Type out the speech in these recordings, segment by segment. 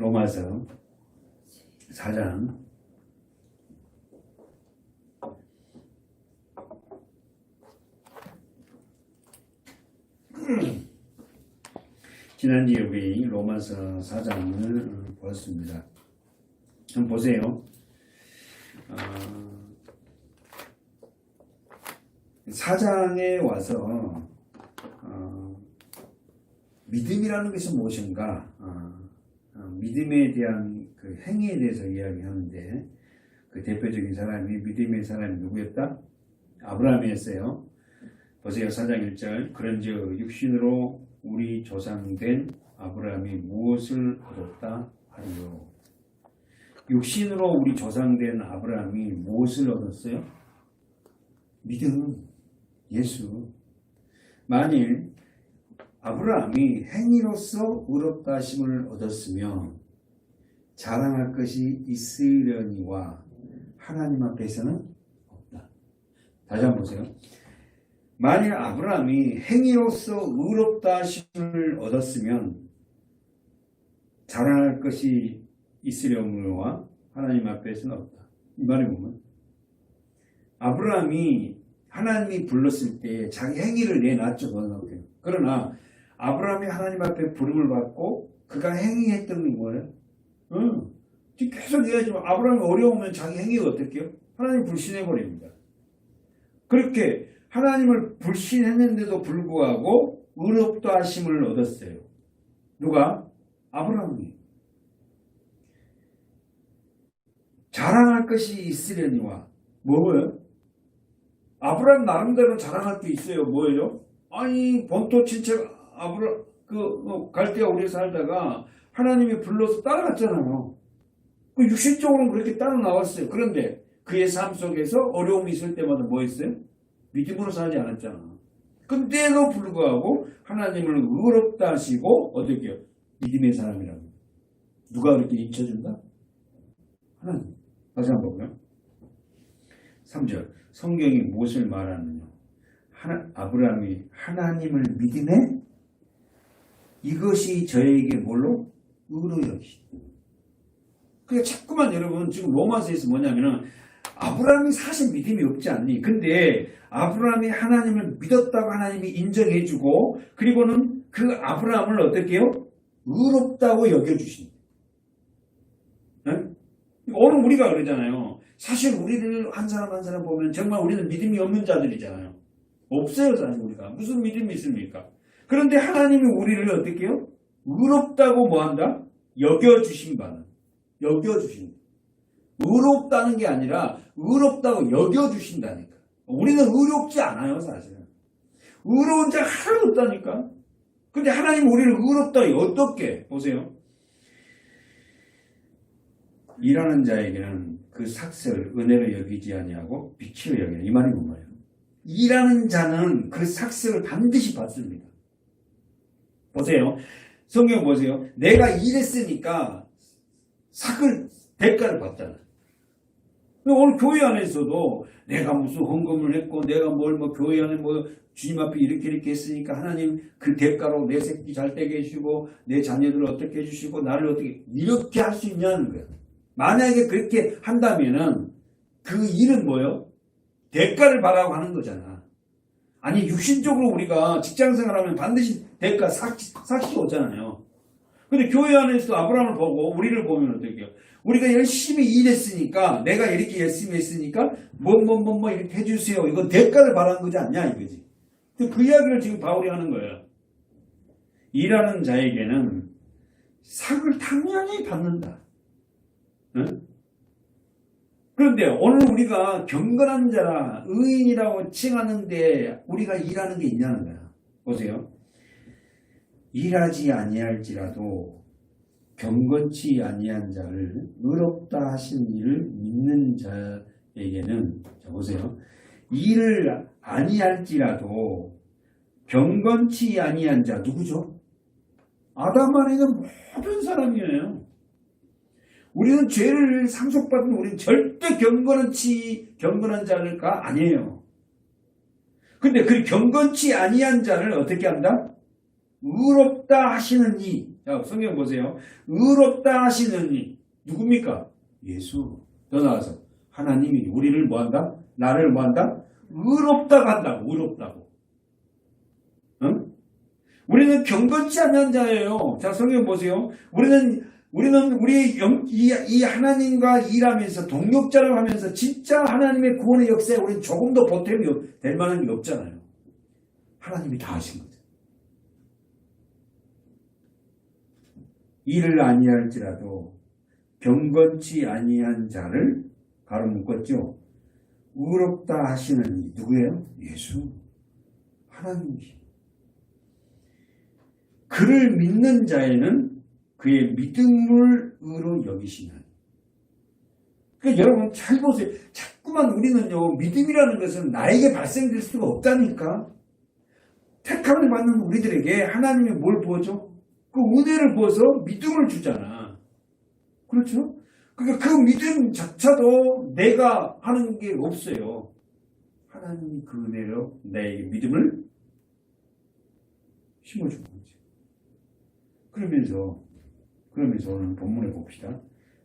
로마서 4장 지난주에 우리 로마서 4장을 보았습니다. 한번 보세요. 4장에 와서 믿음이라는 것이 무엇인가, 믿음에 대한 그 행위에 대해서 이야기하는데, 그 대표적인 사람이 믿음의 사람이 누구였다? 아브라함이었어요. 보세요. 4장 1절. 그런즉 육신으로 우리 조상된 아브라함이 무엇을 얻었다 하리요. 육신으로 우리 조상된 아브라함이 무엇을 얻었어요? 믿음, 예수. 만일 아브라함이 행위로서 의롭다 하심을 얻었으면 자랑할 것이 있으려니와 하나님 앞에서는 없다. 다시 한번 보세요. 만일 아브라함이 행위로서 의롭다 하심을 얻었으면 자랑할 것이 있으려니와 하나님 앞에서는 없다. 이 말이 보면 아브라함이 하나님이 불렀을 때 자기 행위를 내놨죠. 그러나 아브라함이 하나님 앞에 부름을 받고 그가 행위했던 게 뭐예요? 계속 얘기하지만 아브라함이 어려우면 자기 행위가 어떨게요? 하나님 불신해버립니다. 그렇게 하나님을 불신했는데도 불구하고 의롭다 하심을 얻었어요. 누가? 아브라함이. 자랑할 것이 있으려니와 뭐예요? 아브라함 나름대로 자랑할 게 있어요. 뭐예요? 아니 본토 친척 갈대아 오래 살다가 하나님이 불러서 따라갔잖아요. 그 육신적으로는 그렇게 따라 나왔어요. 그런데 그의 삶 속에서 어려움이 있을 때마다 뭐 했어요? 믿음으로 살지 않았잖아. 근데도 불구하고 하나님을 의롭다 하시고 어떻게 해요? 믿음의 사람이라고. 누가 그렇게 인쳐준다? 하나님. 다시 한번 볼까요? 3절. 성경이 무엇을 말하느냐? 아브라함이 하나님을 믿음에 이것이 저에게 뭘로? 의로 여기시다. 그러니까 자꾸만 여러분 지금 로마서에서 뭐냐면은 아브라함이 사실 믿음이 없지 않니? 근데 아브라함이 하나님을 믿었다고 하나님이 인정해주고 그리고는 그 아브라함을 어떻게 해요? 의롭다고 여겨주신다. 오늘 우리가 그러잖아요. 사실 우리를 한 사람 한 사람 보면 정말 우리는 믿음이 없는 자들이잖아요. 없어요. 사실 우리가. 무슨 믿음이 있습니까? 그런데 하나님이 우리를 어떻게 해요? 의롭다고 뭐한다? 여겨주신 바는. 여겨주신다. 의롭다는 게 아니라 의롭다고 여겨주신다니까. 우리는 의롭지 않아요. 사실은. 의로운 자 하나도 없다니까. 근데 하나님 우리를 의롭다고 어떻게? 보세요. 일하는 자에게는 그 삭슬 은혜로 여기지 아니하고 빛으로 여기는 이 말이 뭔가요? 일하는 자는 그 삭슬을 반드시 받습니다. 보세요. 성경 보세요. 내가 일했으니까 대가를 받잖아. 오늘 교회 안에서도 내가 무슨 헌금을 했고 내가 교회 안에 주님 앞에 이렇게 했으니까 하나님 그 대가로 내 새끼 잘 되게 해주시고 내 자녀들을 어떻게 해주시고 나를 어떻게 이렇게 할 수 있냐는 거야. 만약에 그렇게 한다면은 그 일은 뭐예요? 대가를 받아고 하는 거잖아. 아니 육신적으로 우리가 직장생활하면 반드시 대가 삭시가 오잖아요. 근데 교회 안에서도 아브라함을 보고 우리를 보면 어떻게 해요? 우리가 열심히 일했으니까 내가 이렇게 열심히 했으니까 이렇게 해주세요. 이건 대가를 바라는 거지 않냐 이거지. 그 이야기를 지금 바울이 하는 거예요. 일하는 자에게는 삭을 당연히 받는다. 응? 그런데 오늘 우리가 경건한 자라 의인이라고 칭하는데 우리가 일하는 게 있냐는 거야. 보세요. 일하지 아니할지라도 경건치 아니한 자를 의롭다 하신 이를 믿는 자에게는 자 보세요. 일을 아니할지라도 경건치 아니한 자 누구죠? 아담 안에 있는 모든 사람이에요. 우리는 죄를 상속받은 우리는 절대 경건한 자가 아니에요. 근데 그 경건치 아니한 자를 어떻게 한다? 의롭다 하시는 이 자, 성경 보세요. 의롭다 하시는 이 누굽니까? 예수. 더 나아서 하나님이 우리를 뭐한다? 나를 뭐한다? 의롭다고 한다고. 의롭다고. 응? 우리는 경건치 않은 자예요. 자, 성경 보세요. 우리는 이 하나님과 일하면서 동역자를 하면서 진짜 하나님의 구원의 역사에 우리는 조금도 보탬이 될 만한 게 없잖아요. 하나님이 다 하신 거죠. 이를 아니할지라도 경건치 아니한 자를 가로 묶었죠. 의롭다 하시는 이 누구예요? 예수. 하나님이시. 그를 믿는 자에는 그의 믿음을 의로 여기시는. 그러니까 여러분 잘 보세요. 자꾸만 우리는요, 믿음이라는 것은 나에게 발생될 수가 없다니까. 택함을 받는 우리들에게 하나님이 뭘 부어줘? 그 은혜를 부어서 믿음을 주잖아. 그렇죠? 그러니까 그 믿음 자체도 내가 하는 게 없어요. 하나님이 그 은혜로 나에게 믿음을 심어준 거지. 그러면서 오늘 본문에 봅시다.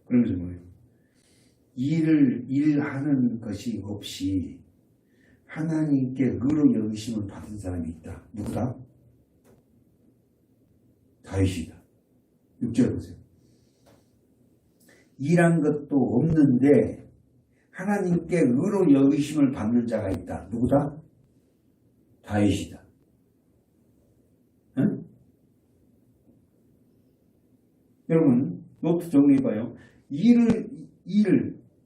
그러면서 뭐예요? 일하는 것이 없이 하나님께 의로 여기심을 받은 사람이 있다. 누구다? 다윗이다. 6절 보세요. 일한 것도 없는데 하나님께 의로 여기심을 받는 자가 있다. 누구다? 다윗이다. 응? 여러분 노트 정리해봐요.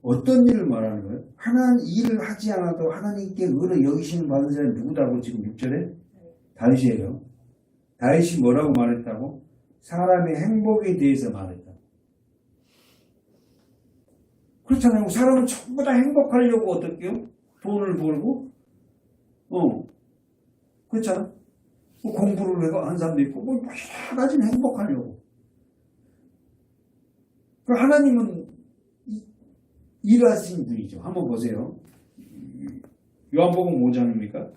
어떤 일을 말하는 거예요? 일을 하지 않아도 하나님께 의로 여기심을 받는 사람이 누구다고 지금 6절에? 다윗이에요. 다윗이 뭐라고 말했다고? 사람의 행복에 대해서 말했다. 그렇잖아요. 사람은 전부 다 행복하려고 어떻게요? 돈을 벌고, 그렇잖아. 뭐 공부를 해서 한 사람도 있고, 뭐 여러 가지는 행복하려고. 그 하나님은 일하신 분이죠. 한번 보세요. 요한복음 5장입니까?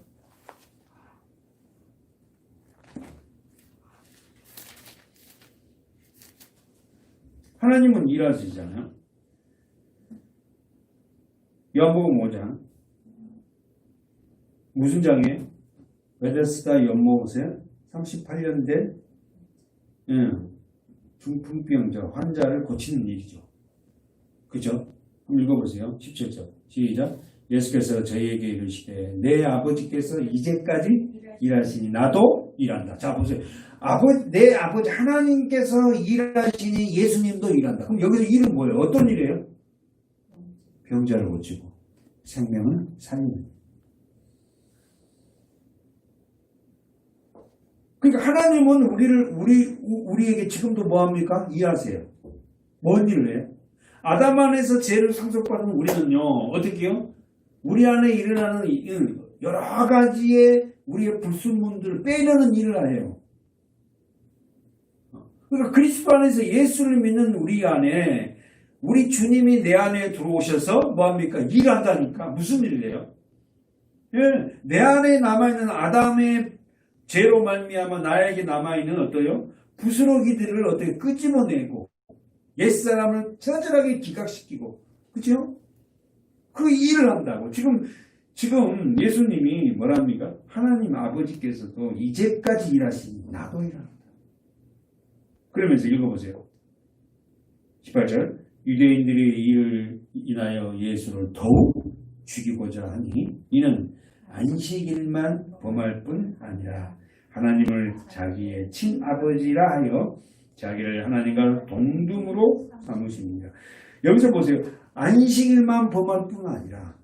하나님은 일하시잖아요. 요한복음 5장 무슨 장이에요? 베데스다 연못 보세요. 38년 된 중풍병자 환자를 고치는 일이죠. 그죠? 한번 읽어보세요. 17절 시작. 예수께서 저희에게 이르시되 내 아버지께서 이제까지 일하시니 나도 일한다. 자 보세요. 내 아버지 하나님께서 일하시니 예수님도 일한다. 그럼 여기서 일은 뭐예요? 어떤 일이에요? 병자를 고치고 생명을 살리는. 그러니까 하나님은 우리에게 지금도 뭐합니까? 일하세요. 뭔 일을 해요? 아담 안에서 죄를 상속받은 우리는요, 어떻게 해요? 우리 안에 일어나는 여러 가지의 우리의 불순물들을 빼내는 일을 해요. 그러니까 그리스도 안에서 예수를 믿는 우리 안에 우리 주님이 내 안에 들어오셔서 뭐합니까? 일한다니까. 무슨 일을 해요? 예, 내 안에 남아있는 아담의 죄로 말미암아 나에게 남아있는 어떠요? 부스러기들을 어떻게 끄집어내고 옛사람을 처절하게 기각시키고, 그죠? 그 일을 한다고. 지금 예수님이 뭐랍니까? 하나님 아버지께서도 이제까지 일하시니 나도 일한다. 그러면서 읽어보세요. 18절 유대인들이 이를 인하여 예수를 더욱 죽이고자 하니 이는 안식일만 범할 뿐 아니라 하나님을 자기의 친아버지라 하여 자기를 하나님과 동등으로 삼으십니다. 여기서 보세요. 안식일만 범할 뿐 아니라,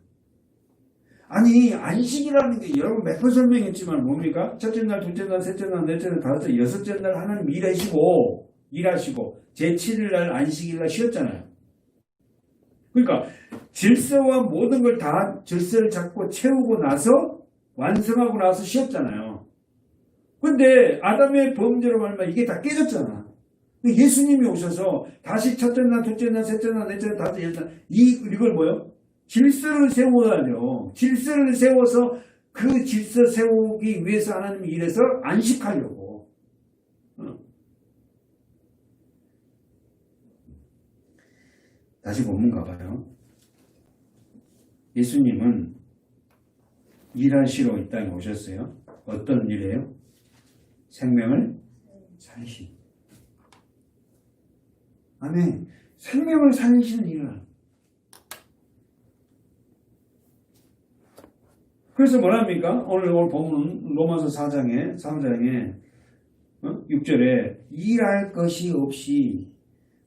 아니 안식이라는 게 여러분 몇 번 설명했지만 뭡니까? 첫째 날, 둘째 날, 셋째 날, 넷째 날, 다섯째, 여섯째 날 하나님 일하시고 제7일 날 안식일 날 쉬었잖아요. 그러니까 질서와 모든 걸 다 질서를 잡고 채우고 나서 완성하고 나서 쉬었잖아요. 근데 아담의 범죄로 말하면 이게 다 깨졌잖아. 예수님이 오셔서 다시 첫째 날, 둘째 날, 셋째 날, 넷째 날, 다섯째, 여섯째 날 이걸 뭐요? 질서를 세워야죠. 질서를 세워서 그 질서 세우기 위해서 하나님이 이래서 안식하려고. 다시 본문 가봐요. 예수님은 일하시러 이 땅에 오셨어요. 어떤 일이에요? 생명을 살리신. 아멘. 생명을 살리시는 일을. 그래서 뭐랍니까? 오늘 본문 로마서 4장에 6절에 일할 것이 없이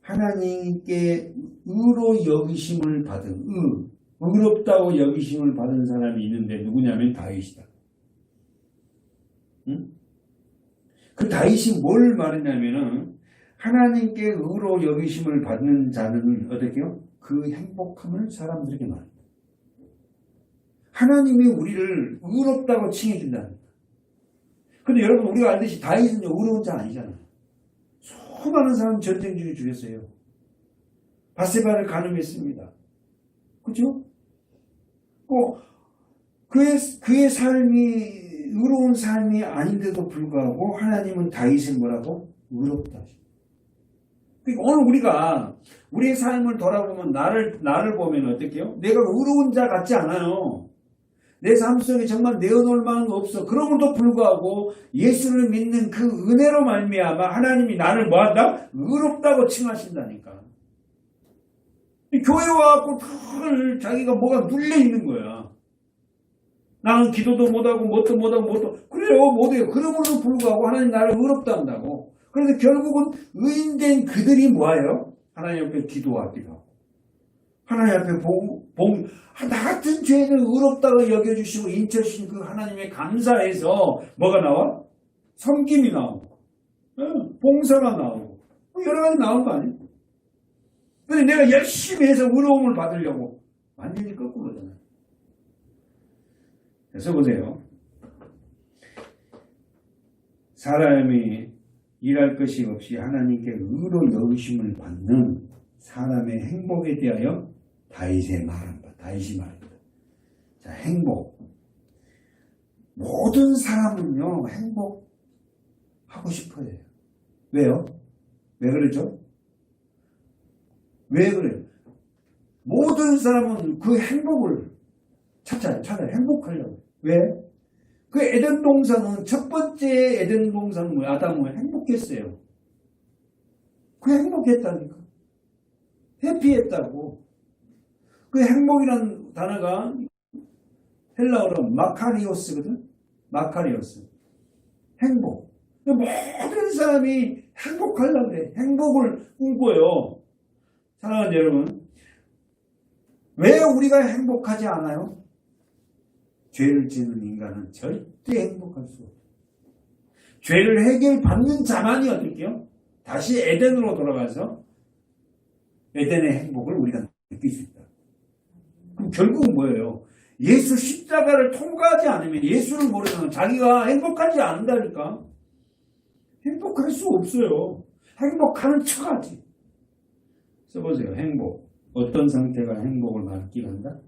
하나님께 의로 여기심을 받은 의롭다고 여기심을 받은 사람이 있는데 누구냐면 다윗이다. 응? 그 다윗이 뭘 말했냐면은 하나님께 의로 여기심을 받는 자는 어떻게요? 그 행복함을 사람들에게 말합니다. 하나님이 우리를 의롭다고 칭해준다는 거예요. 근데 여러분 우리가 알듯이 다윗은 의로운 자 아니잖아요. 수많은 사람 전쟁 중에 죽였어요. 바세바를 간음했습니다. 그죠? 그의 삶이 의로운 삶이 아닌데도 불구하고 하나님은 다윗을 뭐라고? 의롭다. 그러니까 오늘 우리가 우리의 삶을 돌아보면 나를 보면 어떻게요? 내가 의로운 자 같지 않아요. 내 삶 속에 정말 내어놓을 만한 거 없어. 그럼에도 불구하고 예수를 믿는 그 은혜로 말미암아 하나님이 나를 뭐한다? 의롭다고 칭하신다니까. 교회 와갖고 늘 자기가 뭐가 눌려있는 거야. 나는 기도도 못하고 뭣도 못하고 그래요 못해요. 그러므로 불구하고 하나님 나를 의롭다 한다고. 그래서 결국은 의인된 그들이 뭐예요? 하나님 앞에 기도하기도 하고 하나님 앞에 나 같은 죄인을 의롭다고 여겨주시고 인쳐주신 그 하나님의 감사해서 뭐가 나와? 섬김이 나오고 봉사가 나오고 여러 가지 나온 거 아니에요? 근데 내가 열심히 해서 의로움을 받으려고 완전히 거꾸로잖아요. 그래서 보세요. 사람이 일할 것이 없이 하나님께 의로 여기심을 받는 사람의 행복에 대하여 다윗이 말합니다. 자, 행복. 모든 사람은요, 행복하고 싶어요. 왜요? 왜 그러죠? 왜 그래요? 모든 사람은 그 행복을 찾아요. 행복하려고. 왜? 그 에덴 동산은 첫 번째 에덴 동산은 뭐야? 아담은 행복했어요. 그 행복했다니까. 해피했다고. 그 행복이라는 단어가 헬라어로 마카리오스거든. 마카리오스. 행복. 모든 사람이 행복하려고 그래. 행복을 꿈꿔요. 사랑하는 여러분, 왜 우리가 행복하지 않아요? 죄를 짓는 인간은 절대 행복할 수 없어요. 죄를 해결받는 자만이 어떨게요? 다시 에덴으로 돌아가서 에덴의 행복을 우리가 느낄 수 있다. 그럼 결국은 뭐예요? 예수 십자가를 통과하지 않으면 예수를 모르면 자기가 행복하지 않는다니까. 행복할 수 없어요. 행복하는 척하지. 써보세요. 행복. 어떤 상태가 행복을 받기 한다?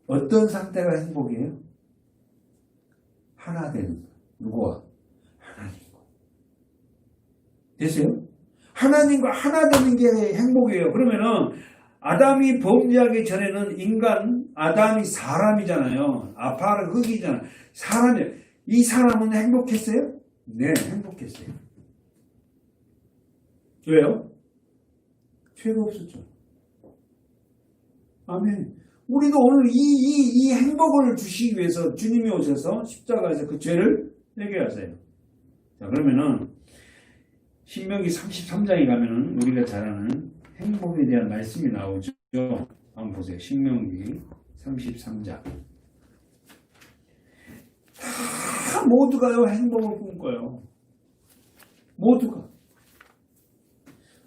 어떤 상태가 행복이에요? 하나 되는 거. 누구와? 하나님과. 됐어요? 하나님과 하나 되는 게 행복이에요. 그러면은 아담이 범죄하기 전에는 아담이 사람이잖아요. 아파라 흙이잖아요. 사람이에요. 이 사람은 행복했어요? 네, 행복했어요. 왜요? 죄가 없었죠. 아멘. 우리도 오늘 이 행복을 주시기 위해서 주님이 오셔서 십자가에서 그 죄를 해결하세요. 자, 그러면은 신명기 33장에 가면은 우리가 잘 아는 행복에 대한 말씀이 나오죠. 한번 보세요. 신명기 33장. 다 모두가요 행복을 꿈꿔요. 모두가.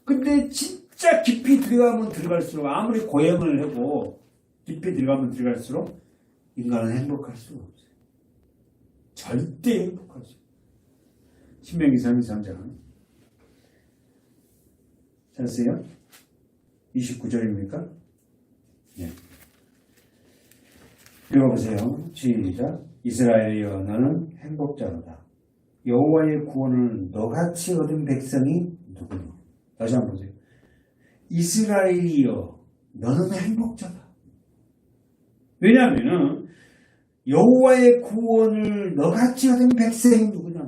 근데 진짜 깊이 들어가면 들어갈수록 아무리 고행을 하고 깊이 들어가면 들어갈수록 인간은 행복할 수가 없어요. 절대 행복할 수 없어요. 신명기 33장. 찾았어요? 29절입니까? 네. 읽어보세요. 시작. 이스라엘이여 너는 행복자로다. 여호와의 구원을 너같이 얻은 백성이 누구냐? 다시 한번 보세요. 이스라엘이여 너는 행복자다. 왜냐하면 여호와의 구원을 너같이 하던 백성이 누구냐.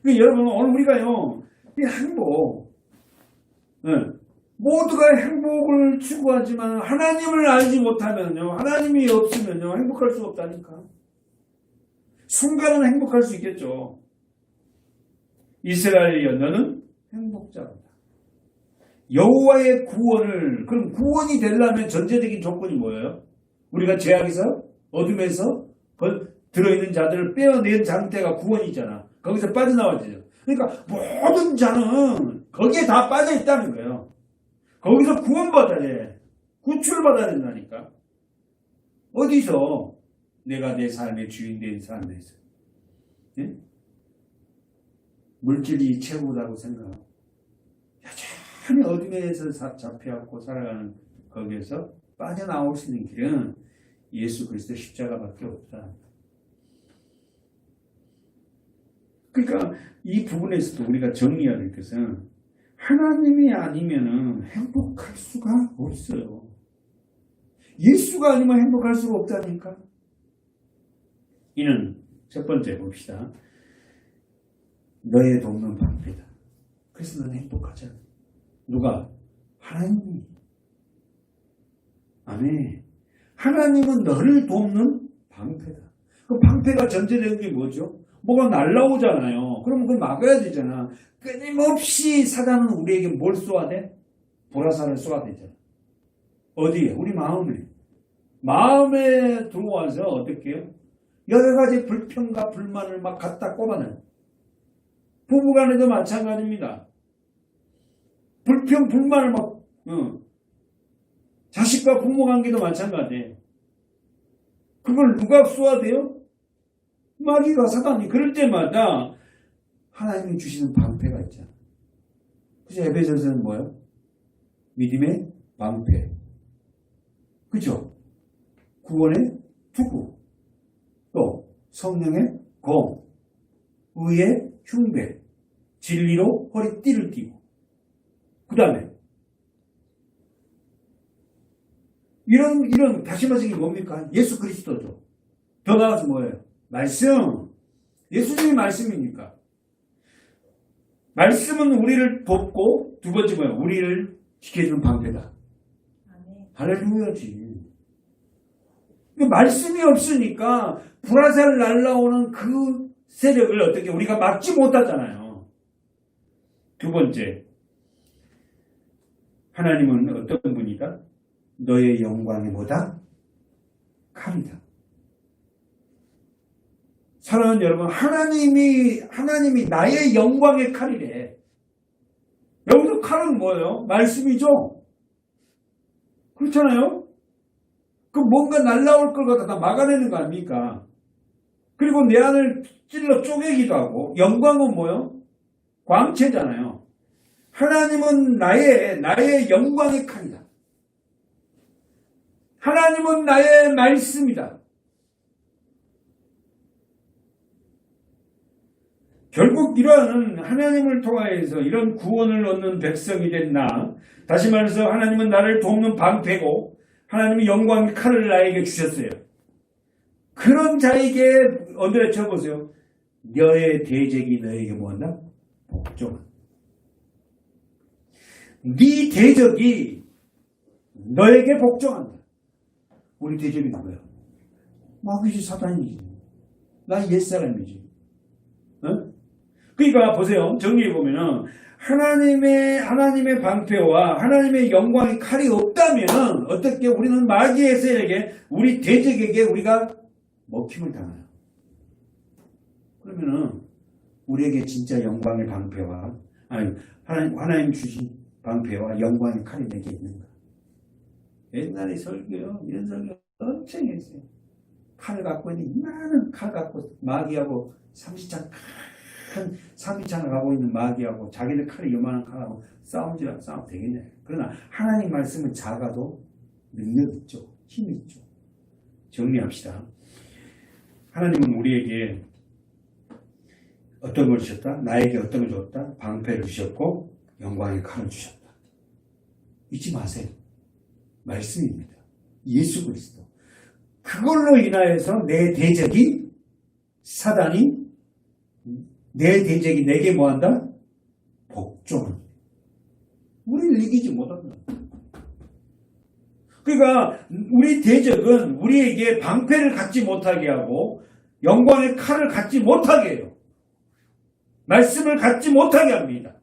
그러니까 여러분 오늘 우리가요 이 행복 모두가 행복을 추구하지만 하나님을 알지 못하면요 하나님이 없으면요 행복할 수 없다니까. 순간은 행복할 수 있겠죠. 이스라엘이여 너는 행복자다. 여호와의 구원을 그럼 구원이 되려면 전제적인 조건이 뭐예요? 우리가 죄악에서 어둠에서 들어있는 자들을 빼어낸 상태가 구원이잖아. 거기서 빠져나와야 되죠. 그러니까 모든 자는 거기에 다 빠져 있다는 거예요. 거기서 구원받아야 돼. 구출받아야 된다니까. 어디서 내가 내 삶의 주인 된 삶에서 예? 물질이 최고라고 생각하고 여전히 어둠에서 잡혀갖고 살아가는 거기에서 빠져나올 수 있는 길은 예수 그리스도 십자가밖에 없다. 그러니까 이 부분에서도 우리가 정리해야 될 것은 하나님이 아니면은 행복할 수가 없어요. 예수가 아니면 행복할 수가 없다니까. 이는 첫 번째 봅시다. 너의 돕는 방패다. 그래서 너는 행복하잖아. 누가? 하나님이. 아멘. 하나님은 너를 돕는 방패다. 그 방패가 전제되는 게 뭐죠? 뭐가 날라오잖아요. 그러면 그걸 막아야 되잖아. 끊임없이 사단은 우리에게 뭘 쏘아야 돼? 불화살을 쏘아야 되잖아. 어디에? 우리 마음에. 마음에 들어와서 어떻게 해요? 여러 가지 불평과 불만을 막 갖다 꼽아내요. 부부간에도 마찬가지입니다. 불평, 불만을 막, 자식과 부모 관계도 마찬가지예요. 그걸 누가 쏘아대요? 마귀가 사단이. 그럴 때마다 하나님이 주시는 방패가 있잖아. 그죠? 에베소서는 뭐예요? 믿음의 방패. 그죠? 구원의 투구. 또 성령의 검. 의의 흉배. 진리로 허리띠를 띠고. 그 다음에 이런 다시 말해서 이게 뭡니까? 예수 그리스도죠. 더 나아가서 뭐예요? 말씀. 예수님이 말씀이니까. 말씀은 우리를 돕고 두 번째 뭐예요? 우리를 지켜주는 방패다. 할렐루야지. 말씀이 없으니까 불화살 날라오는 그 세력을 어떻게 우리가 막지 못하잖아요. 두 번째, 하나님은 어떤 분이다? 너의 영광이 뭐다? 칼이다. 사랑하는 여러분, 하나님이 나의 영광의 칼이래. 여기서 칼은 뭐예요? 말씀이죠? 그렇잖아요? 그 뭔가 날라올 걸 갖다 막아내는 거 아닙니까? 그리고 내 안을 찔러 쪼개기도 하고, 영광은 뭐예요? 광채잖아요. 하나님은 나의 영광의 칼이다. 하나님은 나의 말씀이다. 결국 이러한 하나님을 통하여서 이런 구원을 얻는 백성이 된 나, 다시 말해서 하나님은 나를 돕는 방패고 하나님이 영광의 칼을 나에게 주셨어요. 그런 자에게 언제 쳐보세요. 너의 대적이 너에게 뭐한다? 복종한다. 네 대적이 너에게 복종한다. 우리 대적이 누구야? 마귀지, 사단이지. 난 옛사람이지. 어? 그러니까 보세요. 정리해보면은 하나님의 방패와 하나님의 영광의 칼이 없다면 어떻게 우리는 마귀의 세력에 우리 대적에게 우리가 먹힘을 당해요. 그러면은 우리에게 진짜 영광의 방패와 하나님 주신 방패와 영광의 칼이 내게 있는가? 옛날에 설교요. 이런 설교 엄청 했어요. 칼을 갖고 있는 많은 칼 갖고 마귀하고 삼지창을 가고 있는 마귀하고 자기들 칼이 요만한 칼하고 싸움 되겠냐. 그러나 하나님 말씀은 작아도 능력 있죠. 힘 있죠. 정리합시다. 하나님은 우리에게 어떤 걸 주셨다? 나에게 어떤 걸 줬다? 방패를 주셨고 영광의 칼을 주셨다. 잊지 마세요. 말씀입니다. 예수 그리스도. 그걸로 인하여서 내 대적이 사단이 내 대적이 내게 뭐한다? 복종한다. 우리를 이기지 못한다. 그러니까 우리 대적은 우리에게 방패를 갖지 못하게 하고 영광의 칼을 갖지 못하게 해요. 말씀을 갖지 못하게 합니다.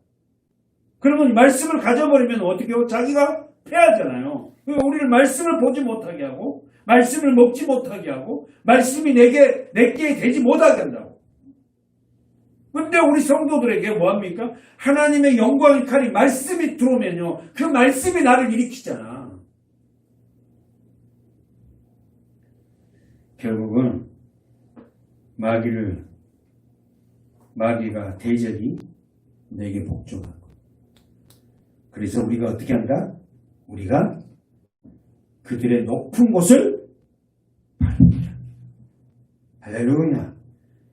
그러면 말씀을 가져버리면 어떻게 해요? 자기가 패하잖아요. 그러니까 우리를 말씀을 보지 못하게 하고 말씀을 먹지 못하게 하고 말씀이 내게 되지 못하게 한다고. 근데 우리 성도들에게 뭐합니까? 하나님의 영광의 칼이 말씀이 들어오면요. 그 말씀이 나를 일으키잖아. 결국은 마귀가 대적이 내게 복종하고. 그래서 우리가 어떻게 한다? 우리가 그들의 높은 곳을 밟는다. 할렐루야.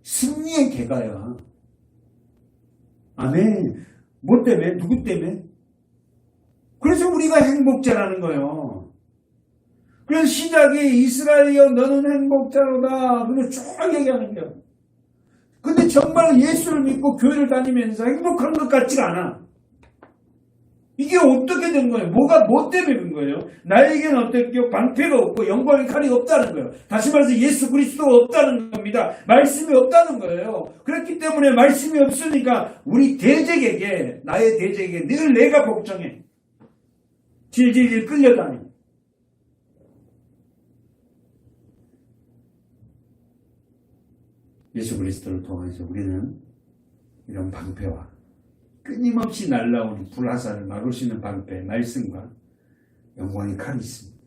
승리의 계가야. 아멘. 뭐 때문에? 누구 때문에? 그래서 우리가 행복자라는 거예요. 그래서 시작이 이스라엘이여 너는 행복자로다. 그걸 쭉 얘기하는 거예요. 근데 정말 예수를 믿고 교회를 다니면서 행복한 것 같지가 않아. 이게 어떻게 된 거예요? 뭐 때문에 된 거예요? 나에게는 어떻게 방패가 없고 영광의 칼이 없다는 거예요. 다시 말해서 예수 그리스도가 없다는 겁니다. 말씀이 없다는 거예요. 그렇기 때문에 말씀이 없으니까 우리 대적에게, 나의 대적에게 늘 내가 복종해. 질질질 끌려다니. 예수 그리스도를 통해서 우리는 이런 방패와 끊임없이 날라오는 불화살을 막을 수 있는 방패, 말씀과 영광의 칼이 있습니다.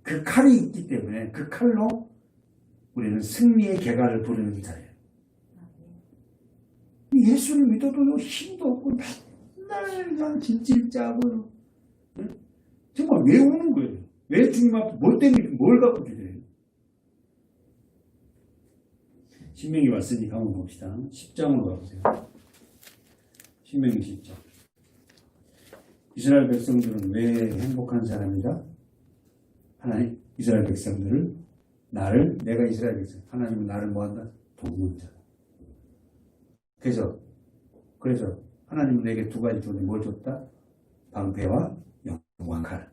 그 칼이 있기 때문에 그 칼로 우리는 승리의 계가를 부르는 자예요. 예수를 믿어도 힘도 없고 맨날 그냥 진질 짜고 정말 왜 우는 거예요? 왜 주님 앞에 뭘 때문에 뭘 갖고 기도해요? 신명기 왔으니까 한번 봅시다. 10장으로 가보세요. 신명기 10장. 이스라엘 백성들은 왜 행복한 사람이다? 하나님, 이스라엘 백성들을 내가 이스라엘 백성, 하나님은 나를 뭐한다? 돕는 자다. 그래서 하나님은 내게 두 가지 줬는데 뭘 줬다? 방패와 영광 칼.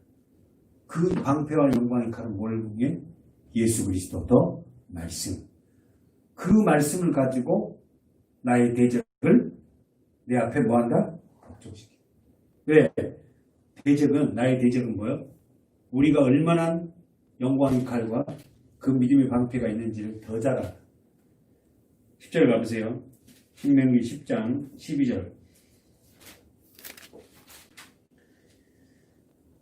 그 방패와 영광의 칼은 뭘 위해? 예수 그리스도 더 말씀. 그 말씀을 가지고 나의 대적을 내 앞에 뭐한다? 복종시켜. 왜? 나의 대적은 뭐예요? 우리가 얼마나 영광의 칼과 그 믿음의 방패가 있는지를 더 잘 알아. 10절 가보세요. 신명기 10장 12절.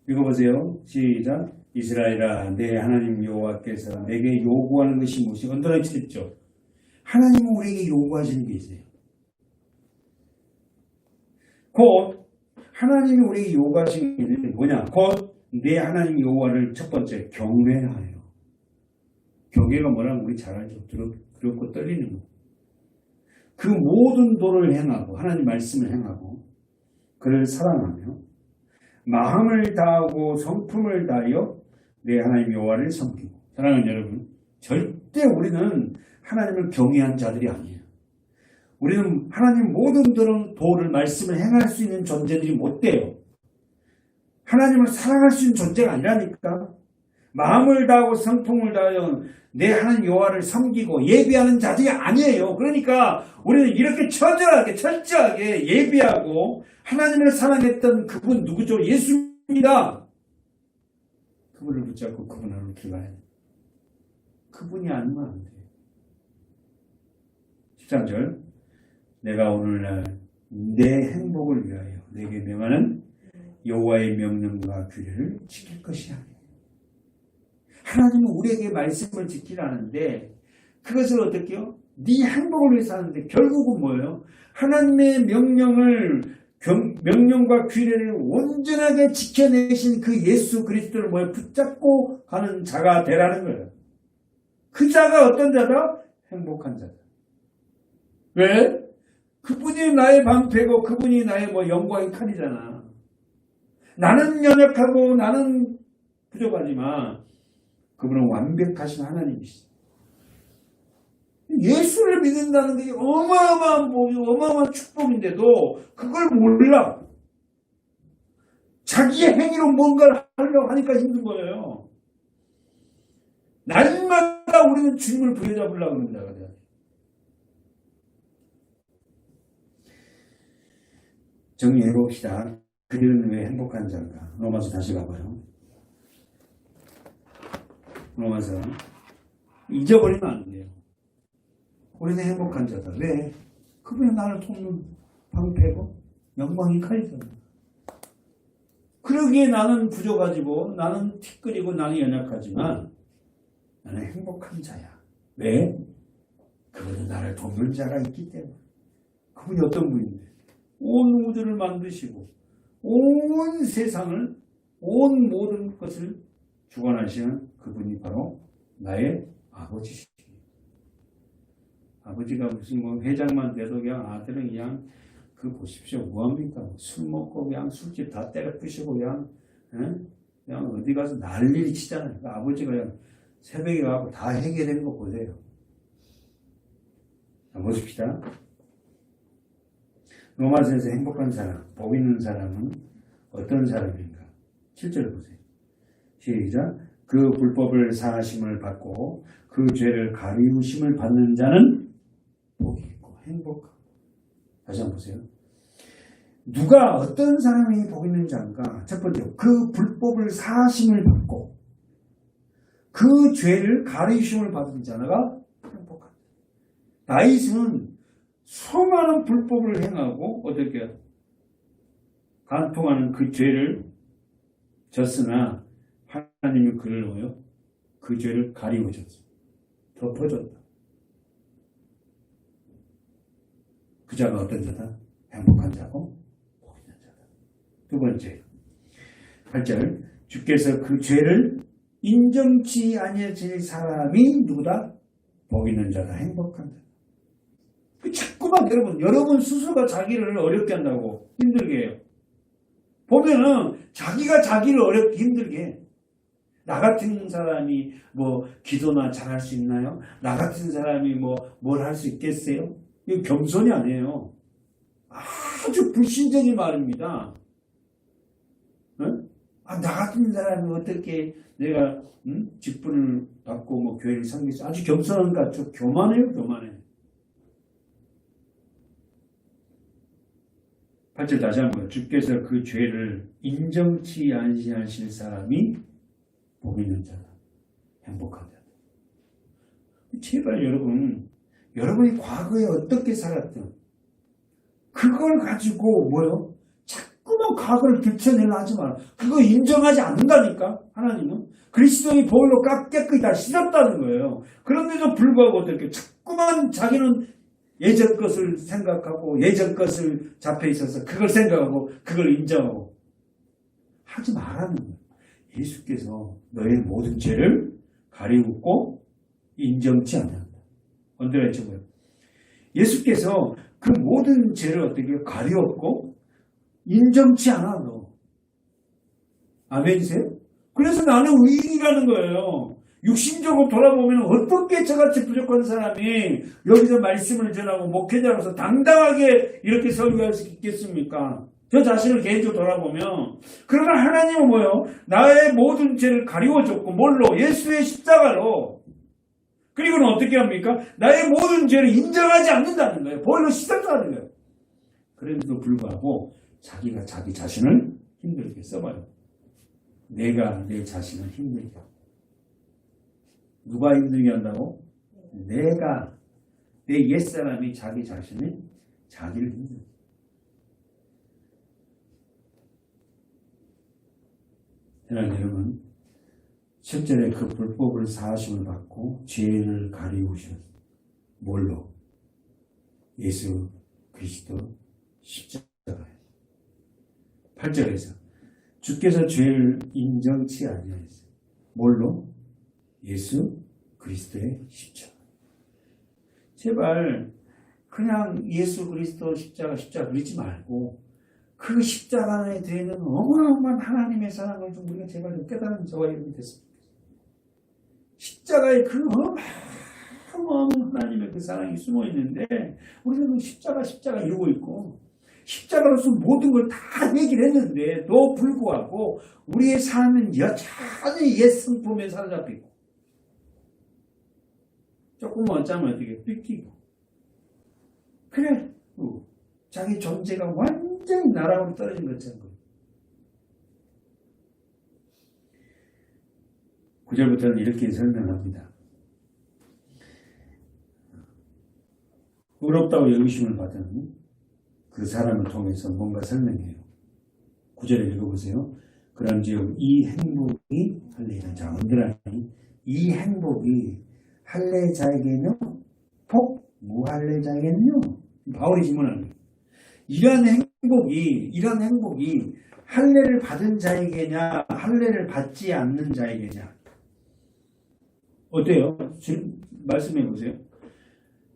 읽어보세요. 시작. 이스라엘아, 내 하나님 여호와께서 내게 요구하는 것이 무엇이? 언더라인 쳤죠. 하나님은 우리에게 요구하시는 게 있어요. 곧 하나님이 우리에게 요구하시는 게 뭐냐? 곧 내 하나님 여호와를 첫 번째 경외하여. 경외가 뭐라면 우리 잘 알죠. 두렵고 떨리는 거. 그 모든 도를 행하고 하나님 말씀을 행하고 그를 사랑하며 마음을 다하고 성품을 다하여 내 하나님 여호와를 섬기고. 사랑하는 여러분, 절대 우리는 하나님을 경외한 자들이 아니에요. 우리는 하나님 모든 도를 말씀을 행할 수 있는 존재들이 못 돼요. 하나님을 사랑할 수 있는 존재가 아니라니까. 마음을 다하고 성품을 다하여 내 하나님 여호와를 섬기고 예배하는 자들이 아니에요. 그러니까 우리는 이렇게 철저하게 예배하고 하나님을 사랑했던 그분 누구죠? 예수입니다. 그분을 붙잡고 그분 안으로 들어가야 돼요. 그분이 아니면 안 돼요. 13절. 내가 오늘날 내 행복을 위하여 내게 명하는 여호와의 명령과 규례를 지킬 것이야. 하나님은 우리에게 말씀을 지키라는데 그것을 어떻게 해요? 네 행복을 위해서 하는데 결국은 뭐예요? 하나님의 명령과 규례를 온전하게 지켜내신 그 예수 그리스도를 붙잡고 가는 자가 되라는 거예요. 그 자가 어떤 자다? 행복한 자다. 왜? 그분이 나의 방패고 그분이 나의 영광의 칼이잖아. 나는 연약하고 나는 부족하지만 그분은 완벽하신 하나님이시죠. 예수를 믿는다는 게 어마어마한 복이고 어마어마한 축복인데도 그걸 몰라. 자기의 행위로 뭔가를 하려고 하니까 힘든 거예요. 날마다 우리는 주님을 부여잡으려고 그러는 자가 돼요. 정리해봅시다. 그들은 왜 행복한 자인가? 로마서 다시 가봐요. 로마서. 잊어버리면 안 돼요. 우리는 행복한 자다. 왜? 그분이 나를 돕는 방패고 영광이 칼이잖아. 그러기에 나는 부족하지고 나는 티끌이고 나는 연약하지만 나는 행복한 자야. 왜? 그분은 나를 돕는 자가 있기 때문에. 그분이 어떤 분인데? 온 우주를 만드시고 온 세상을 온 모든 것을 주관하시는 그분이 바로 나의 아버지시죠. 아버지가 무슨 뭐 회장만 돼도 그냥 아들은 그냥 그 보십시오. 뭐합니까? 술 먹고 그냥 술집 다 때려 부시고 그냥 어디 가서 난리를 치잖아요. 그러니까 아버지가 그냥 새벽에 가고 다 해결되는 거 보세요. 보십시다. 로마서에서 행복한 사람, 복 있는 사람은 어떤 사람인가? 7절 보세요. 시작. 그 불법을 사하심을 받고 그 죄를 가리우심을 받는 자는 복이 있고 행복하고. 다시 한번 보세요. 누가 어떤 사람이 복 있는 자인가? 첫 번째, 그 불법을 사하심을 받고 그 죄를 가리우심을 받은 자가 행복하다. 다윗은 수많은 불법을 행하고 어떻게 간통하는 그 죄를 졌으나 하나님이 그를 뭐요? 그 죄를 가리워줬어. 덮어줬다. 그 자가 어떤 자다? 행복한 자고 복 있는 자다. 두 번째 8절 주께서 그 죄를 인정치 아니하실 사람이 누구다? 복 있는 자다. 행복한 자다. 자꾸만 여러분 스스로가 자기를 어렵게 한다고 힘들게 해요. 보면은 자기가 자기를 어렵게 힘들게 해. 나 같은 사람이 뭐 기도나 잘할 수 있나요? 나 같은 사람이 뭐 뭘 할 수 있겠어요? 이거 겸손이 아니에요. 아주 불신적인 말입니다. 응? 나 같은 사람이 어떻게 내가 직분을 받고 뭐 교회를 섬기지? 아주 겸손한 것 같죠. 교만해요, 교만해. 8절 다시 한번 주께서 그 죄를 인정치 아니하실 사람이 복 있는 자다. 행복한 자다. 제발 여러분이 과거에 어떻게 살았든 그걸 가지고 뭐요? 자꾸만 과거를 들춰내려 하지 마라. 그거 인정하지 않는다니까 하나님은. 그리스도의 보혈로 깨끗이 다 씻었다는 거예요. 그런데도 불구하고 어떻게 자꾸만 자기는 예전 것을 생각하고 예전 것을 잡혀 있어서 그걸 생각하고 그걸 인정하고 하지 말라는 거예요. 예수께서 너의 모든 죄를 가리우고 인정치 않는다. 언제나 했죠. 예수께서 그 모든 죄를 어떻게 가리웠고 인정치 않아 너. 아멘이세요? 그래서 나는 의인이라는 거예요. 육신적으로 돌아보면 어떻게 저같이 부족한 사람이 여기서 말씀을 전하고 목회자로서 당당하게 이렇게 설교할 수 있겠습니까? 저 자신을 개인적으로 돌아보면. 그러나 하나님은 뭐예요? 나의 모든 죄를 가리워줬고 뭘로? 예수의 십자가로. 그리고는 어떻게 합니까? 나의 모든 죄를 인정하지 않는다는 거예요. 보혈로 씻었다는 거예요. 그런데도 불구하고 자기가 자기 자신을 힘들게 써봐요. 내가 내 자신을 힘들게 하고. 누가 힘들게 한다고? 내가, 내 옛사람이 자기 자신을, 자기를 힘들게. 그러나 여러분, 실제로 그 불법을 사하심을 받고 죄를 가리우신 뭘로? 예수 그리스도 십자가에. 8절에서 주께서 죄를 인정치 아니하였어요. 뭘로? 예수 그리스도의 십자가. 제발 그냥 예수 그리스도 십자가 그러지 말고 그 십자가 안에 들어있는 어마어마한 하나님의 사랑을 좀 우리가 제발 좀 깨달은 저와 여러분이 됐습니다. 십자가에 그 어마어마한 하나님의 그 사랑이 숨어 있는데 우리는 십자가 이러고 있고 십자가로서 모든 걸 다 얘기를 했는데도 불구하고 우리의 삶은 여전히 옛 성품에 사로잡히고 조금만 어쩌면 어떻게 삐끼고 그래 자기 존재가 완전히 나락으로 떨어진 것처럼 9절부터는 이렇게 설명합니다. 의롭다고 여기심을 받은 그 사람을 통해서 뭔가 설명해요. 9절에 읽어보세요. 그런즉 이 행복이 할례자. 자, 언더라인. 이 행복이 할례자에게는 복 무할례자에게는요. 바울이 질문하는 거예요. 이러한 행복이 할례를 받은 자에게냐 할례를 받지 않는 자에게냐 어때요? 지금 말씀해 보세요.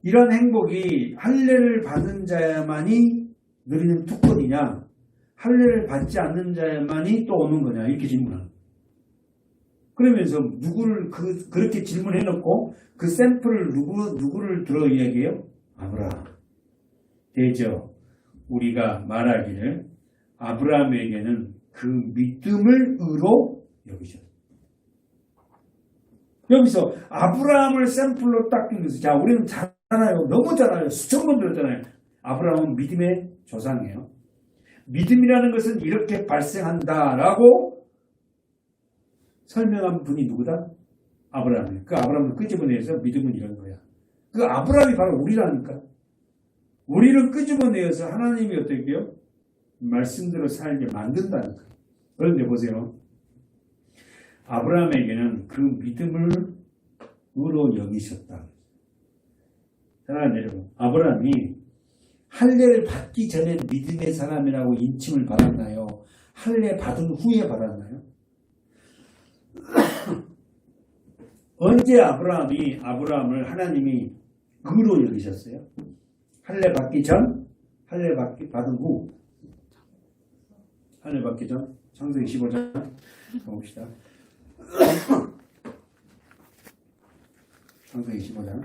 이런 행복이 할례를 받은 자야만이 누리는 특권이냐 할례를 받지 않는 자야만이 또 오는 거냐 이렇게 질문하는 거예요. 그러면서 누구를 그렇게 질문해 놓고 그 샘플을 누구를 들어 이야기해요? 아브라함. 대저 우리가 말하기를 아브라함에게는 그 믿음을 의로 여기셨다. 여기서 아브라함을 샘플로 딱 들면서 자 우리는 잘 알아요. 너무 잘 알아요. 수천 번 들었잖아요. 아브라함은 믿음의 조상이에요. 믿음이라는 것은 이렇게 발생한다라고 설명한 분이 누구다? 아브라함이에요. 그 아브라함을 끄집어내서 믿음은 이런 거야. 그 아브라함이 바로 우리라니까. 우리를 끄집어내어서 하나님이 어떻게 해요? 말씀대로 살게 만든다는 거예요. 그런데 보세요. 아브라함에게는 그 믿음을 의로 여기셨다. 사랑하는 여러분, 아브라함이 할례를 받기 전에 믿음의 사람이라고 인칭을 받았나요? 할례 받은 후에 받았나요? 언제 아브라함을 하나님이 의로 여기셨어요? 할례 받기 전, 할례 받은 후. 할례 받기 전, 창세기 15장 가봅시다. 창세기 15장.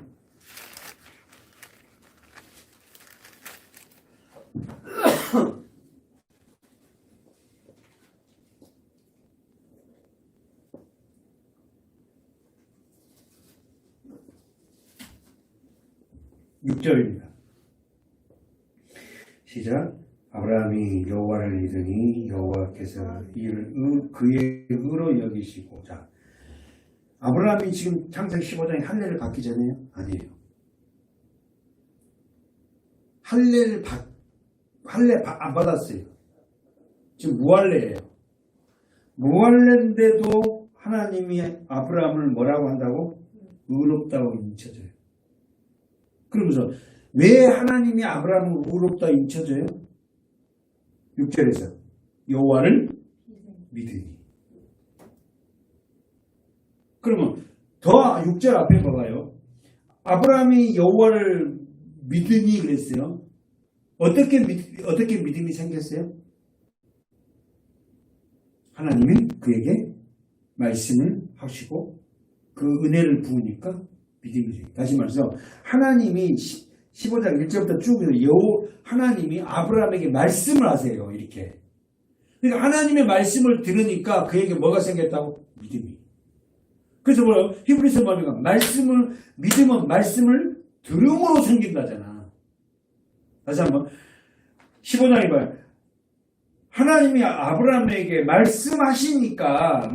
(6절입니다) 시작. 아브라함이 여호와를 믿으니 여호와께서 이를 그의 의로 여기시고. 자, 아브라함이 지금 창세기 15장에 할례를 받기 전에요? 아니에요. 할례 안 받았어요. 지금 무할례예요. 무할례인데도 하나님이 아브라함을 뭐라고 한다고? 의롭다고 인쳐줘요. 그러면서 왜 하나님이 아브라함을 의롭다 인쳐줘요? 6절에서 여호와를 믿으니. 그러면 더 6절 앞에 봐봐요. 아브라함이 여호와를 믿으니 그랬어요. 어떻게 믿음이 생겼어요? 하나님이 그에게 말씀을 하시고 그 은혜를 부으니까 믿음이 생겨요. 다시 말해서 하나님이 15장 1절부터 쭉 하나님이 아브라함에게 말씀을 하세요. 이렇게. 그러니까 하나님의 말씀을 들으니까 그에게 뭐가 생겼다고? 믿음이. 그래서 뭐라고? 히브리서 말하니까 믿음은 말씀을 들음으로 생긴다잖아. 다시 한번 15장에 봐요. 하나님이 아브라함에게 말씀을 하시니까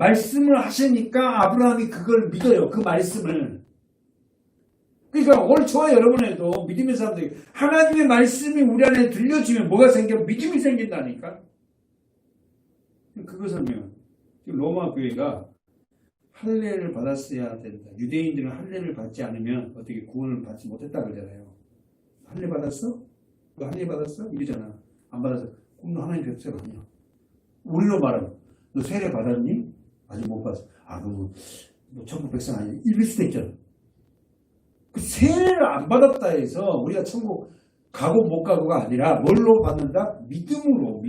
아브라함이 그걸 믿어요. 그 말씀을. 그러니까 오늘 저와 여러분에도 믿음의 사람들이 하나님의 말씀이 우리 안에 들려지면 뭐가 생겨? 믿음이 생긴다니까. 그것은요. 로마 교회가 할례를 받았어야 된다. 유대인들은 할례를 받지 않으면 어떻게 구원을 받지 못했다 그러잖아요. 할례 받았어? 너 할례 받았어? 이러잖아. 안 받았어. 그럼 너 하나님 백성 아니야. 우리로 말하면 너 세례 받았니? 아직 못 받았어. 그럼 너 천국 백성 아니야. 이럴 수도 있잖아. 그 세례를 안 받았다 해서 우리가 천국 가고 못 가고가 아니라 뭘로 받는다? 믿음으로.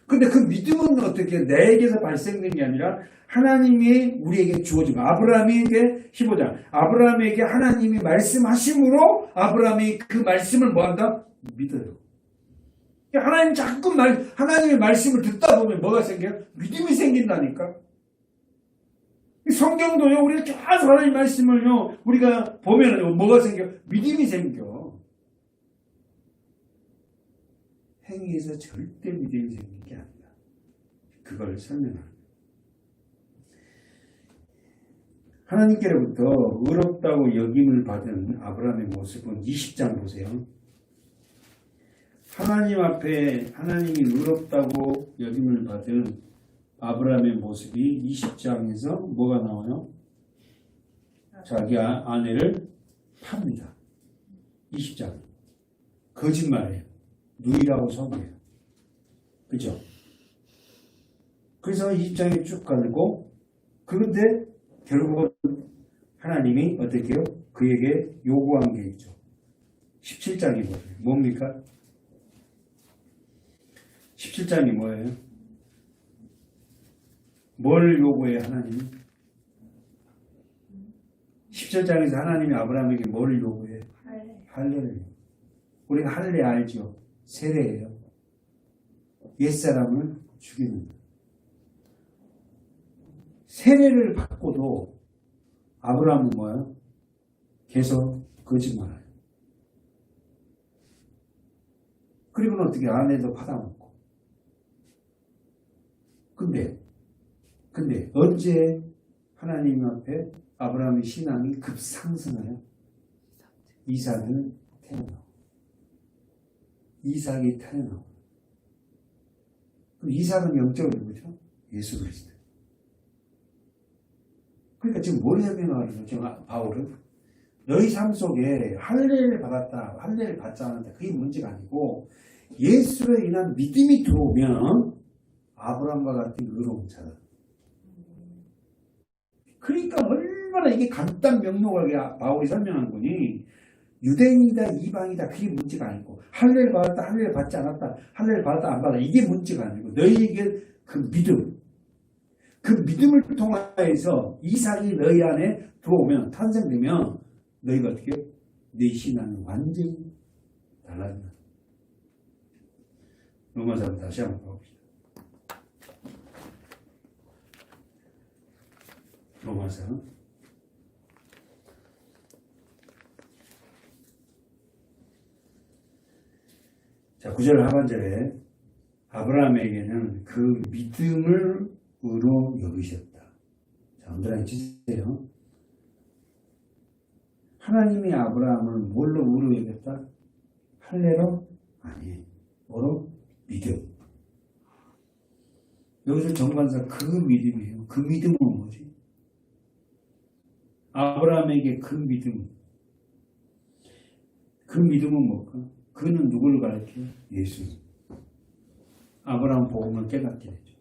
근데 그 믿음은 어떻게 내에게서 발생된 게 아니라 하나님이 우리에게 주어진 거. 아브라함에게 15장. 아브라함에게 하나님이 말씀하심으로 아브라함이 그 말씀을 뭐한다? 믿어요. 하나님의 말씀을 듣다 보면 뭐가 생겨요? 믿음이 생긴다니까. 성경도요, 우리가 계속 하나님의 말씀을요, 우리가 보면 뭐가 생겨? 믿음이 생겨. 행위에서 절대 믿음이 생기는 게 아니라. 그걸 설명합니다. 하나님께로부터 의롭다고 여김을 받은 아브라함의 모습은 20장 보세요. 하나님 앞에 하나님이 의롭다고 여김을 받은 아브라함의 모습이 20장에서 뭐가 나와요? 자기 아내를 팝니다. 20장. 거짓말이에요. 누이라고 속여요. 그죠? 그래서 20장에 쭉 가고, 그런데 결국은 하나님이 어떻게 해요? 그에게 요구한 게 있죠. 17장이 뭐예요? 뭡니까? 17장이 뭐예요? 뭘 요구해요, 하나님이? 17장에서 하나님이 아브라함에게 뭘 요구해요? 할례를. 우리가 할례 알죠? 세례예요. 옛사람을 죽이는 거예요. 세례를 받고도 아브라함은 뭐예요? 계속 거짓말해요. 그리고는 어떻게 아내도 받아먹고. 근데 언제 하나님 앞에 아브라함의 신앙이 급상승해요? 이삭이 태어나고. 그럼 이삭은 영적으로 누구죠? 예수 그리스도. 그러니까 지금 뭘 설명하는 거죠? 바울은 너희 삶 속에 할례를 받았다, 할례를 받지 않았다, 그게 문제가 아니고 예수로 인한 믿음이 들어오면 아브라함과 같은 의로운 자다. 그러니까 얼마나 이게 간단 명료하게 바울이 설명한 거니, 유대인이다 이방이다 그게 문제가 아니고, 할례를 받았다 할례를 받지 않았다, 할례를 받았다 안 받았다 이게 문제가 아니고, 너희에게 그 믿음을 통하여서 이삭이 너희 안에 들어오면, 탄생되면 너희가 어떻게 해요? 내 신앙이 완전히 달라진다. 로마서 다시 한번 봐봅시다. 로마서 9절 하반절에 아브라함에게는 그 믿음을 의로 여기셨다. 자, 언더라인 치세요. 하나님이 아브라함을 뭘로 의로 여겼다? 할례로? 아니에요. 뭐로? 믿음. 여기서 정관사 그 믿음이에요. 그 믿음은 뭐지? 아브라함에게 그 믿음은 뭘까? 그는 누구를 가르쳐요? 예수. 아브라함 복음을 깨닫게 되죠.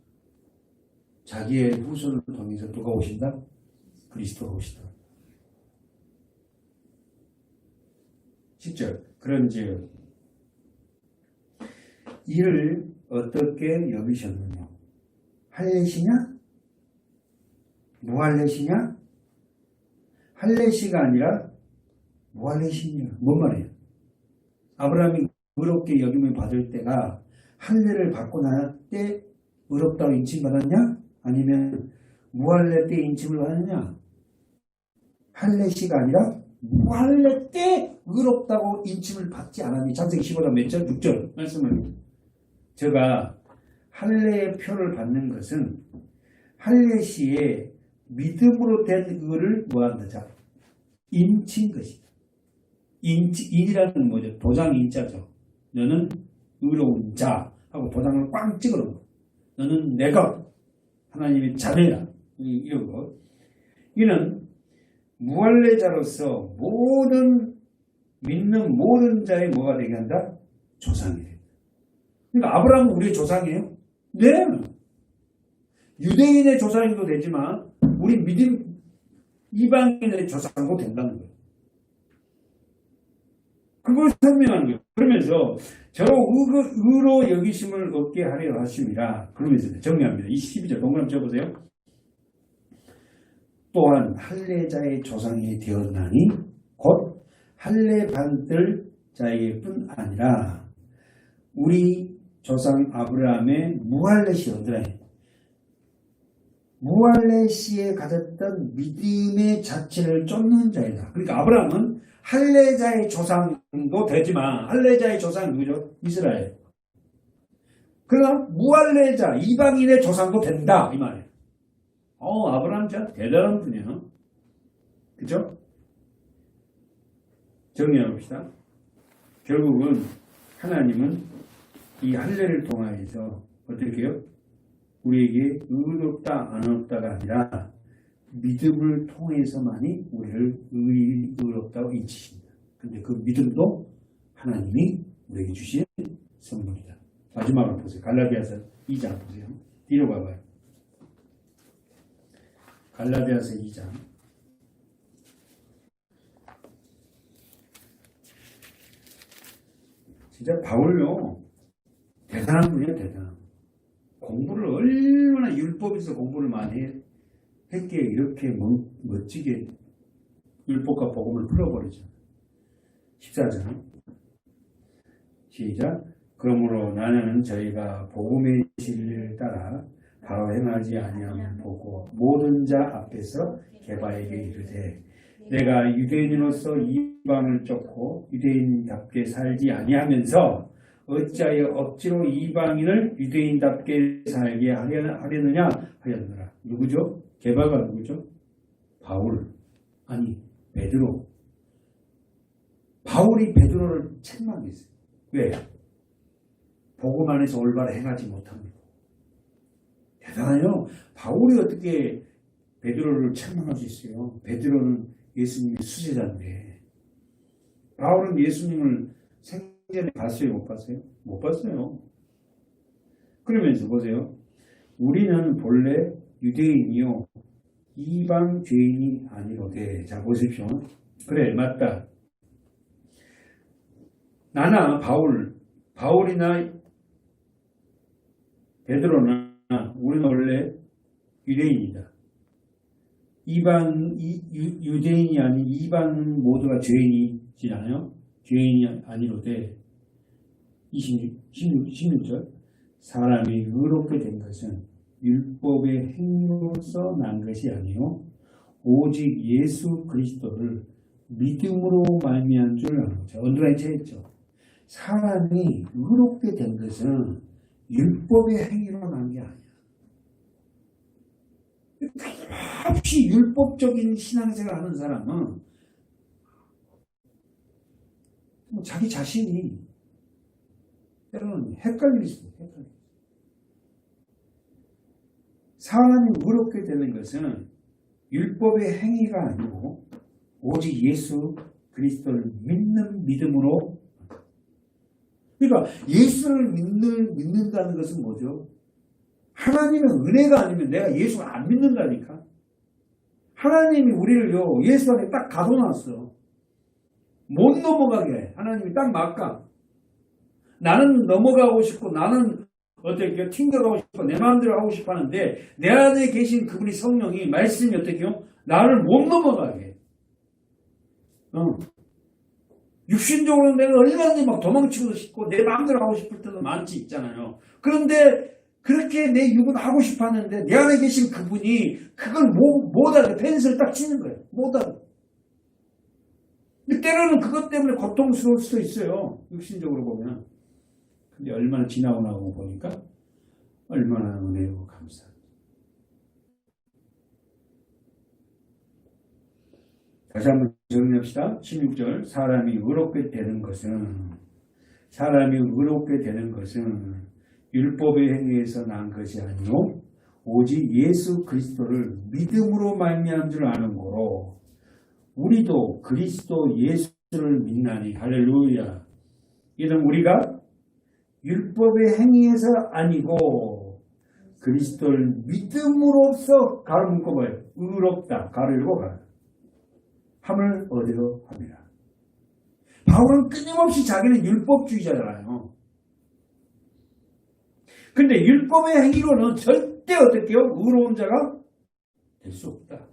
자기의 후손을 통해서 누가 오신다? 그리스도가 오시다. 10절. 그런즉 이를 어떻게 여기셨느냐? 할례시냐? 무할례시냐? 할례시가 아니라 무할례시냐? 뭔 말이에요? 아브라함이 의롭게 여김을 받을 때가 할례를 받고 날 때 의롭다고 인침받았냐? 아니면 무할례 때 인침을 받았냐? 할례시가 아니라 무할례 때 의롭다고 인침을 받지 않았니? 창세기 15장 몇 절? 6절 말씀을. 제가 할례의 표를 받는 것은 할례 시에 믿음으로 된 의를 뭐한다? 자, 인친 것이다. 인이라는 뭐죠? 도장 인자죠. 너는 의로운 자 하고 도장을 꽝 찍어놓은 거. 너는 내가 하나님의 자녀야. 이러고. 이는 무할례자로서 믿는 모든 자의 뭐가 되게 한다? 조상이 된다. 그러니까 아브라함은 우리의 조상이에요? 네. 유대인의 조상도 되지만 우리 믿음 이방인의 조상도 된다는 거예요. 그걸 설명하는 거예요. 그러면서 저로 의로 여기심을 얻게 하려 하심이라. 그러면서 정리합니다. 12절 동그라미 쳐보세요. 또한 할례자의 조상이 되었나니 곧 할례 받을 자의 뿐 아니라 우리 조상 아브라함의 무할례시 어디라 무할례시에 가졌던 믿음의 자체를 쫓는 자이다. 그러니까 아브라함은 할례자의 조상도 되지만 할례자의 조상은 누구죠? 이스라엘. 그러나 무할례자 이방인의 조상도 된다 이 말이에요. 아브라함 진짜 대단한 분이에요. 그죠? 정리해봅시다. 결국은 하나님은 이 할례를 통하여서 어떻게 해요? 우리에게 의롭다 안 의롭다가 아니라 믿음을 통해서만이 우리를 의롭다고 인치십니다. 근데 그 믿음도 하나님이 우리에게 주신 선물이다. 마지막으로 보세요. 갈라디아서 2장 보세요. 뒤로 가봐요. 갈라디아서 2장. 진짜 바울요 대단한 분이에요. 대단한. 공부를 얼마나 율법에서 공부를 많이 했기에 이렇게 멋지게 율법과 복음을 풀어버리죠. 14절 시작. 그러므로 나는 저희가 복음의 진리를 따라 바로 행하지 아니하면 보고 모든 자 앞에서 개바에게 이르되 내가 유대인으로서 이방을 쫓고 유대인답게 살지 아니하면서 어찌하여 억지로 이방인을 유대인답게 살게 하려느냐 하였느라. 누구죠? 개바가 누구죠? 바울. 아니 베드로. 바울이 베드로를 책망했어요. 왜? 복음 안에서 올바로 행하지 못합니다. 대단해요. 바울이 어떻게 베드로를 책망할 수 있어요? 베드로는 예수님의 수제자인데. 바울은 예수님을 생전에 봤어요? 못 봤어요? 못 봤어요. 그러면서 보세요. 우리는 본래 유대인이요 이방 죄인이 아니로되. 자 보십시오. 그래 맞다. 나나 바울이나 베드로나 우리는 원래 유대인이다. 유대인이 아닌 이방 모두가 죄인이지않아요? 죄인이 아니로되 16절 사람이 의롭게 된 것은 율법의 행위로서 난 것이 아니요 오직 예수 그리스도를 믿음으로 말미암은 줄 아는 거죠. 언더라인 채했죠. 사람이 의롭게 된 것은 율법의 행위로 난 게 아니야. 없이 율법적인 신앙생활 하는 사람은 자기 자신이 때로는 헷갈릴 수 있어요. 사람이 의롭게 되는 것은 율법의 행위가 아니고 오직 예수 그리스도를 믿는 믿음으로. 그러니까 예수를 믿는다는 것은 뭐죠? 하나님의 은혜가 아니면 내가 예수를 안 믿는다니까. 하나님이 우리를요 예수 안에 딱 가둬놨어. 못 넘어가게 해. 하나님이 딱 막가. 나는 넘어가고 싶고 나는 어떻게 튕겨가고 싶고 내 마음대로 하고 싶어 하는데 내 안에 계신 그분이 성령이 말씀이 어떻게 해요? 나를 못 넘어가게 해. 육신적으로 내가 얼마든지 막 도망치고 싶고 내 마음대로 하고 싶을 때도 많지 있잖아요. 그런데 그렇게 내 육은 하고 싶어 하는데 내 안에 계신 그분이 그걸 못하게 펜스를 딱 치는 거예요. 못하게. 때로는 그것 때문에 고통스러울 수도 있어요. 육신적으로 보면. 근데 얼마나 지나고 나고 보니까 얼마나 은혜고 감사합니다. 다시 한번 정리합시다. 16절 사람이 의롭게 되는 것은 율법의 행위에서 난 것이 아니요 오직 예수 그리스도를 믿음으로 말미암은 줄 아는 거로 우리도 그리스도 예수를 믿나니. 할렐루야. 이는 우리가 율법의 행위에서 아니고 그리스도를 믿음으로써 가로 묶어봐요. 의롭다. 가로 읽고 가로. 함을 어디로 합니다. 바울은 끊임없이 자기는 율법주의자잖아요. 근데 율법의 행위로는 절대 어떻게요? 의로운 자가 될 수 없다.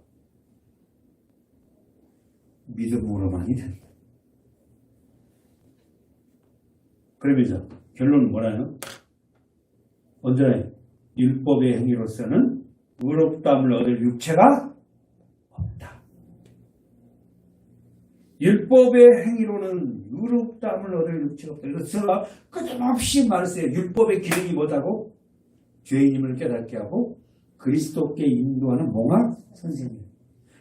믿음으로만이 된다. 그러면서 결론은 뭐라요? 언제나 율법의 행위로서는 의롭다함을 얻을 육체가 없다. 율법의 행위로는 의롭다함을 얻을 육체가 없다. 그래서 제가 끊임없이 말했어요. 율법의 기능이 뭐다고? 죄인임을 깨닫게 하고 그리스도께 인도하는 몽학 선생님.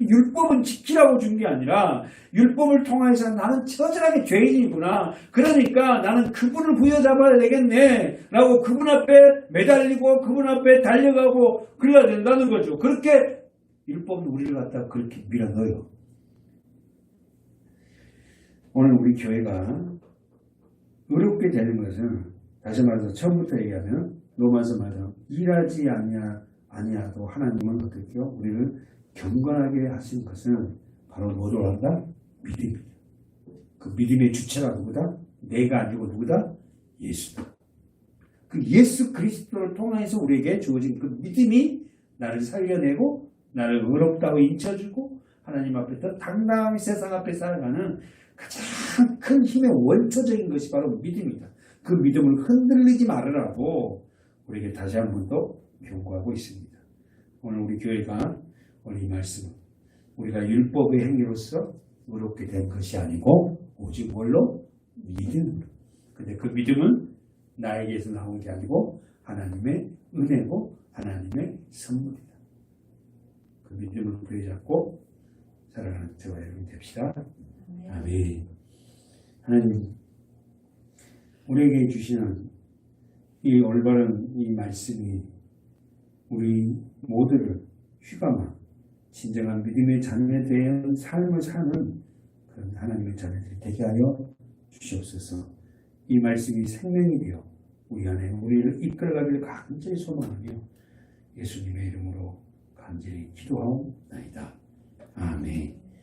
율법은 지키라고 준 게 아니라 율법을 통해서 나는 처절하게 죄인이구나. 그러니까 나는 그분을 부여잡아야 되겠네. 라고 그분 앞에 매달리고 그분 앞에 달려가고 그래야 된다는 거죠. 그렇게 율법은 우리를 갖다가 그렇게 밀어넣어요. 오늘 우리 교회가 의롭게 되는 것은 다시 말해서 처음부터 얘기하면 로마서 말하면 일하지 아니하도 하나님은 어떻게요? 우리를 경건하게 하신 것은 바로 뭐로 한다? 믿음이다. 그 믿음의 주체가 누구다? 내가 아니고 누구다? 예수다. 그 예수 그리스도를 통해서 우리에게 주어진 그 믿음이 나를 살려내고 나를 의롭다고 인쳐주고 하나님 앞에서 당당히 세상 앞에 살아가는 가장 큰 힘의 원초적인 것이 바로 믿음이다. 그 믿음을 흔들리지 말으라고 우리에게 다시 한 번 더 경고하고 있습니다. 오늘 우리 교회가 오늘 이 말씀은 우리가 율법의 행위로서 의롭게 된 것이 아니고 오직 뭘로? 믿음으로. 근데 그 믿음은 나에게서 나온 게 아니고 하나님의 은혜고 하나님의 선물이다. 그 믿음을 부여잡고 살아가는 저와 여러분 됩시다. 아멘. 하나님, 우리에게 주시는 이 올바른 이 말씀이 우리 모두를 휘감아 진정한 믿음의 자녀에 대한 삶을 사는 그런 하나님의 자녀들이 되게 하여 주시옵소서. 이 말씀이 생명이 되어 우리 안에 우리를 이끌어가기를 간절히 소망하며 예수님의 이름으로 간절히 기도하옵나이다. 아멘.